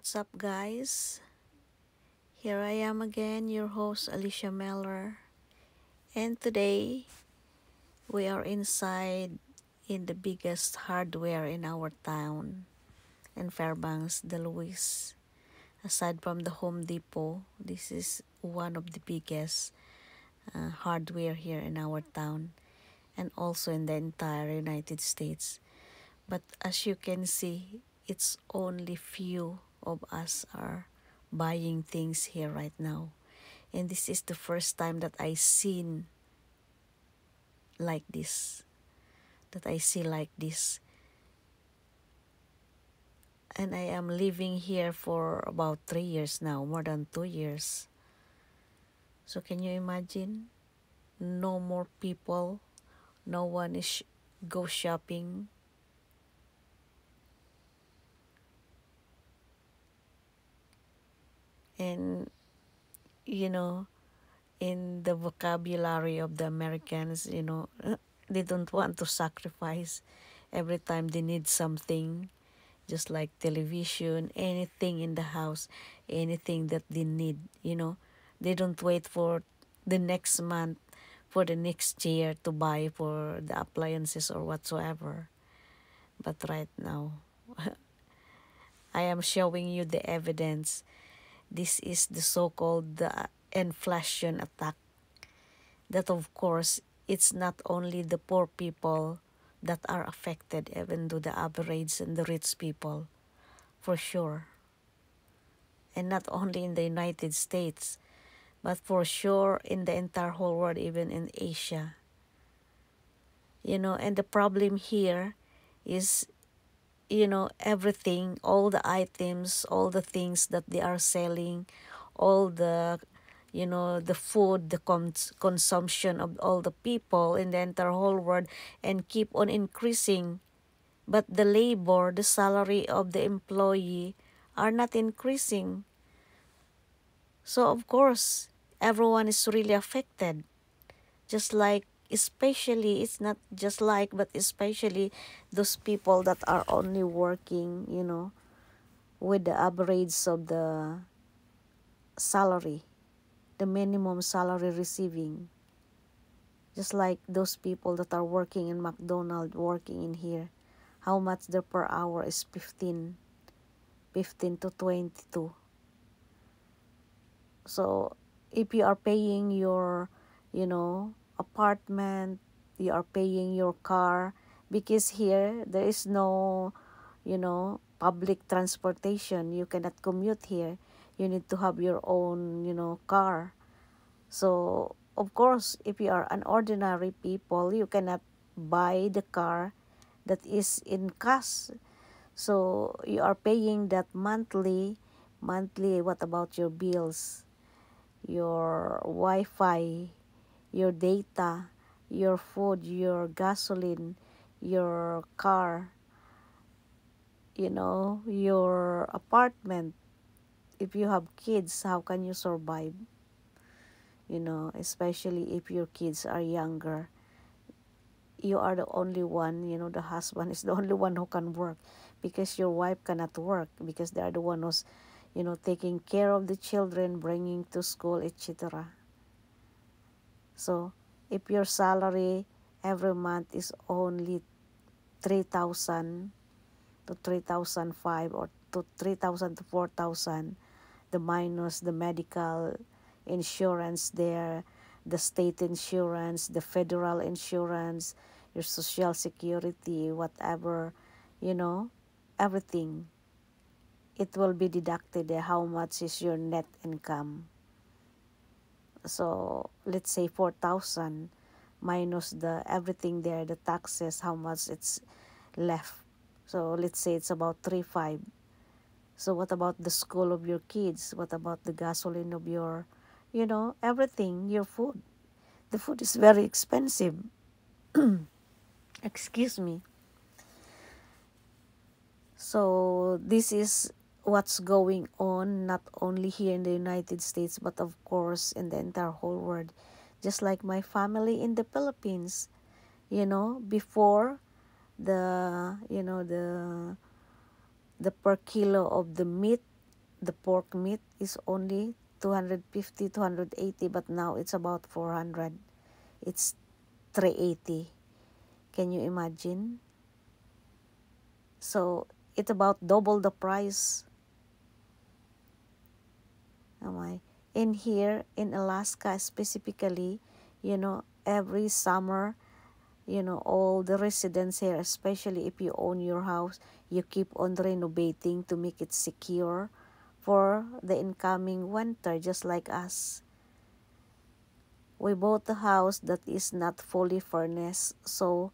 What's up, guys? Here I am again, your host Alicia Meller, and today we are inside in the biggest hardware in our town in Fairbanks, the Louis. Aside from the Home Depot, this is one of the biggest hardware here in our town and also in the entire United States. But as you can see, it's only few of us are buying things here right now. And this is the first time that I seen like this, that I see like this. And I am living here for about 3 years now, more than 2 years. So can you imagine? No more people, no one is go shopping. And you know, in the vocabulary of the Americans, they don't want to sacrifice every time they need something, just like television, anything in the house, anything that they need, They don't wait for the next month, for the next year to buy for the appliances or whatsoever. But right now, I am showing you the evidence. This is the so-called inflation attack. That of course, it's not only the poor people that are affected, even though the average and the rich people, for sure. And not only in the United States, but for sure in the entire whole world, even in Asia. And the problem here is, everything, all the items, all the things that they are selling, all the the food, the consumption of all the people in the entire whole world, and keep on increasing. But the labor, the salary of the employee are not increasing. So of course, everyone is really affected. Just like, especially, it's not just like, but especially those people that are only working, with the average of the salary, the minimum salary receiving. Just like those people that are working in McDonald's, working in here. How much their per hour is 15 to 22. So if you are paying your, apartment, you are paying your car, because here there is no, public transportation. You cannot commute here. You need to have your own, car. So of course, if you are an ordinary people, you cannot buy the car that is in cash. So you are paying that monthly. What about your bills, your Wi-Fi, your data, your food, your gasoline, your car, your apartment? If you have kids, how can you survive? Especially if your kids are younger. You are the only one, the husband is the only one who can work, because your wife cannot work, because they are the one who's, taking care of the children, bringing to school, etc. So if your salary every month is only 3,000 to 3,005, or to 3,000 to 4,000, the minus the medical insurance there, the state insurance, the federal insurance, your social security, whatever, everything, it will be deducted. How much is your net income? So let's say 4,000 minus the everything there, the taxes, how much it's left. So let's say it's about 3,500. So what about the school of your kids? What about the gasoline of your, everything, your food? The food is very expensive. Excuse me. So this is what's going on, not only here in the United States, but of course in the entire whole world. Just like my family in the Philippines, before the per kilo of the meat the pork meat is only 250, 280, but now it's about 400. It's 380. Can you imagine? So it's about double the price. Am I? In here in Alaska specifically, every summer, all the residents here, especially if you own your house, you keep on renovating to make it secure for the incoming winter, just like us. We bought a house that is not fully furnished, so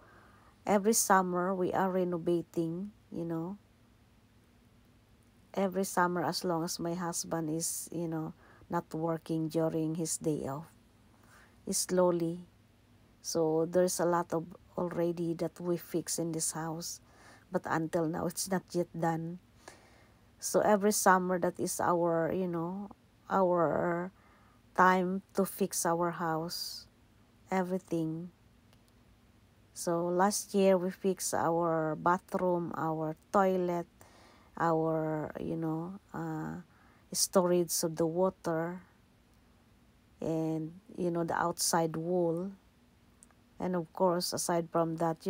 every summer we are renovating, every summer, as long as my husband is, not working during his day off. Slowly. So there's a lot of already that we fix in this house. But until now, it's not yet done. So every summer, that is our, our time to fix our house. Everything. So last year, we fixed our bathroom, our toilet, our, storage of the water, and, the outside wall. And of course, aside from that,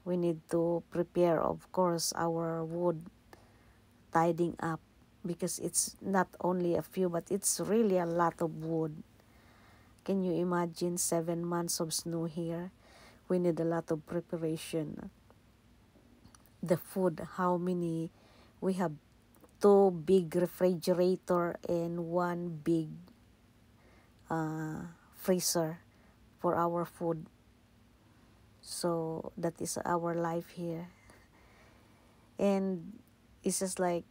we need to prepare, of course, our wood tidying up, because it's not only a few, but it's really a lot of wood. Can you imagine 7 months of snow here? We need a lot of preparation. The food, how many? We have two big refrigerator and one big freezer for our food. So that is our life here. And it's just like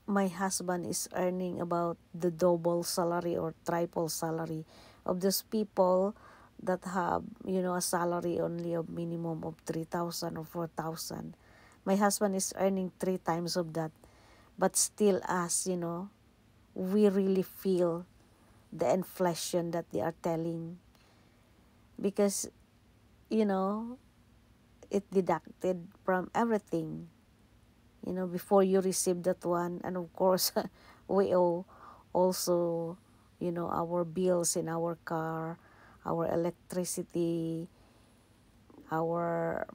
my husband is earning about the double salary or triple salary of those people that have, a salary only of minimum of 3,000 or 4,000. My husband is earning 3 times of that. But still us, we really feel the inflation that they are telling. Because, it deducted from everything. Before you receive that one. And of course, we owe also, our bills in our car, our electricity, our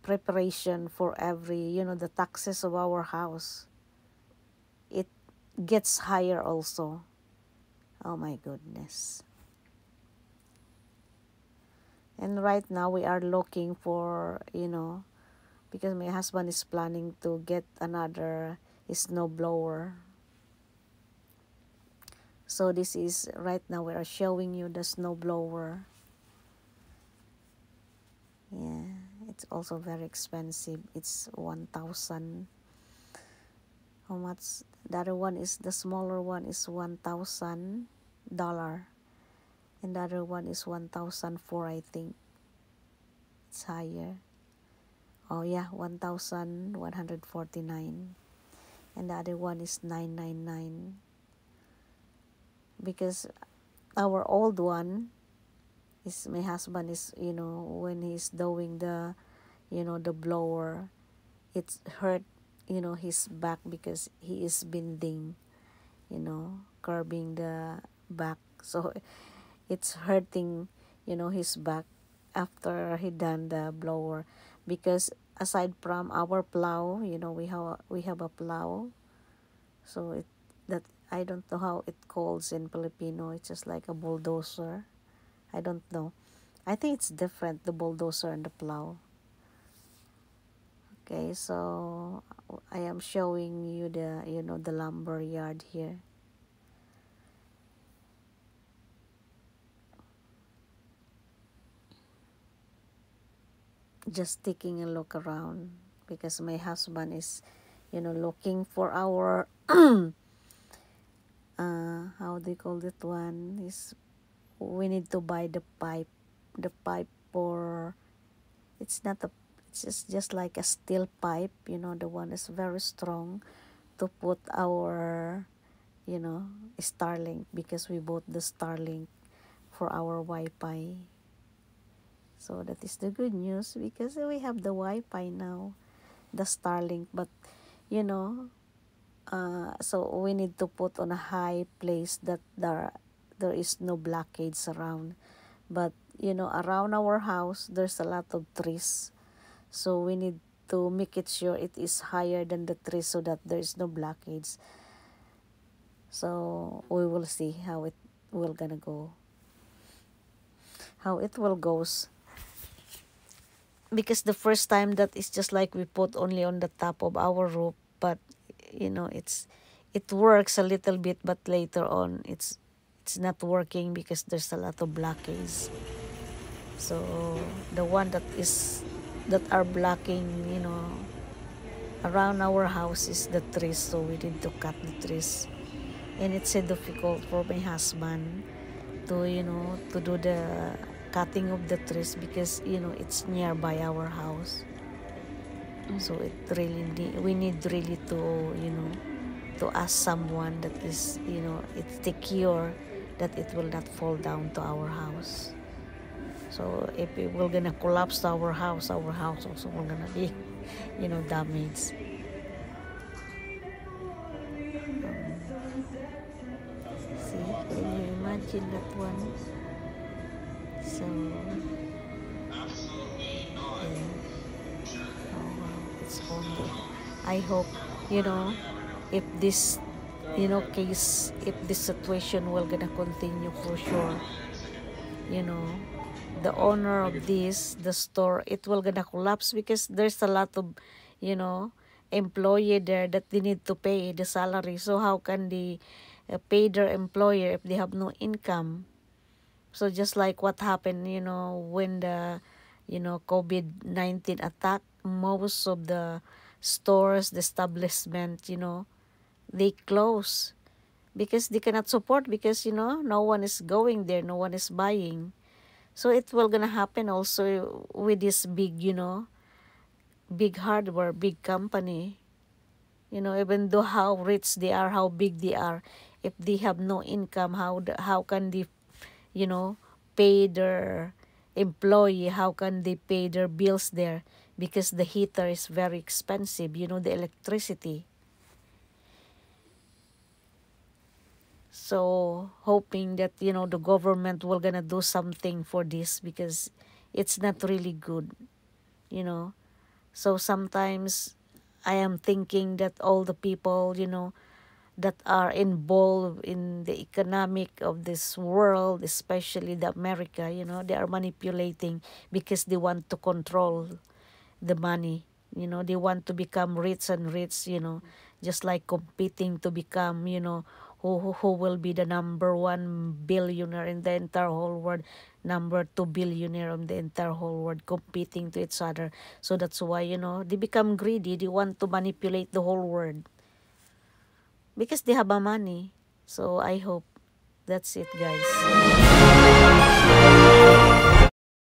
preparation for every, the taxes of our house. It gets higher also. Oh my goodness. And right now we are looking for, because my husband is planning to get another snow blower. So this is, right now we are showing you the snow blower. Yeah, it's also very expensive. It's 1,000. How much? The other one is, the smaller one is $1,000. And the other one is 1,004, I think. It's higher. Oh yeah, 1,149. And the other one is 999. Because our old one is, my husband is, when he's doing the, the blower, it's hurt, his back, because he is bending, curving the back. So it's hurting, his back after he done the blower. Because aside from our plow, we have a plow. So that, I don't know how it calls in Filipino. It's just like a bulldozer. I don't know. I think it's different, the bulldozer and the plow. Okay, so I am showing you the, the lumber yard here. Just taking a look around, because my husband is, looking for our how do you call that one, is, we need to buy the pipe for, it's not a, it's just like a steel pipe, the one is very strong, to put our, Starlink, because we bought the Starlink for our Wi-Fi. So that is the good news, because we have the Wi-Fi now, the Starlink. But So we need to put on a high place that there is no blockades around. But around our house there's a lot of trees, so we need to make it sure it is higher than the trees so that there is no blockades. So we will see how it will gonna go, how it will goes. Because the first time that is just like we put only on the top of our roof, but it works a little bit, but later on it's not working because there's a lot of blockades. So the one that are blocking around our house is the trees, so we need to cut the trees. And it's so difficult for my husband to do the cutting of the trees because it's nearby our house. So we need really to ask someone that is it's secure, that it will not fall down to our house. So if it will gonna collapse to our house also will gonna be damaged. See, can you imagine that one? So yeah. Oh wow, it's haunted. I hope if this case, if this situation will gonna continue for sure, you know the owner of the store, it will gonna collapse because there's a lot of you know employee there that they need to pay the salary. So how can they pay their employer if they have no income? So just like what happened when the COVID-19 attack, most of the stores, the establishment, they close because they cannot support, because no one is going there, no one is buying. So it will gonna happen also with this big big hardware, big company. Even though how rich they are, how big they are, if they have no income, how can they you know pay their employee? How can they pay their bills there? Because the heater is very expensive, the electricity. So hoping that the government will gonna do something for this, because it's not really good. So sometimes I am thinking that all the people that are involved in the economic of this world, especially the America, they are manipulating because they want to control the money. They want to become rich and rich, just like competing to become, who will be the number one billionaire in the entire whole world, number two billionaire in the entire whole world, competing to each other. So that's why, they become greedy. They want to manipulate the whole world because they have a money. So I hope that's it, guys.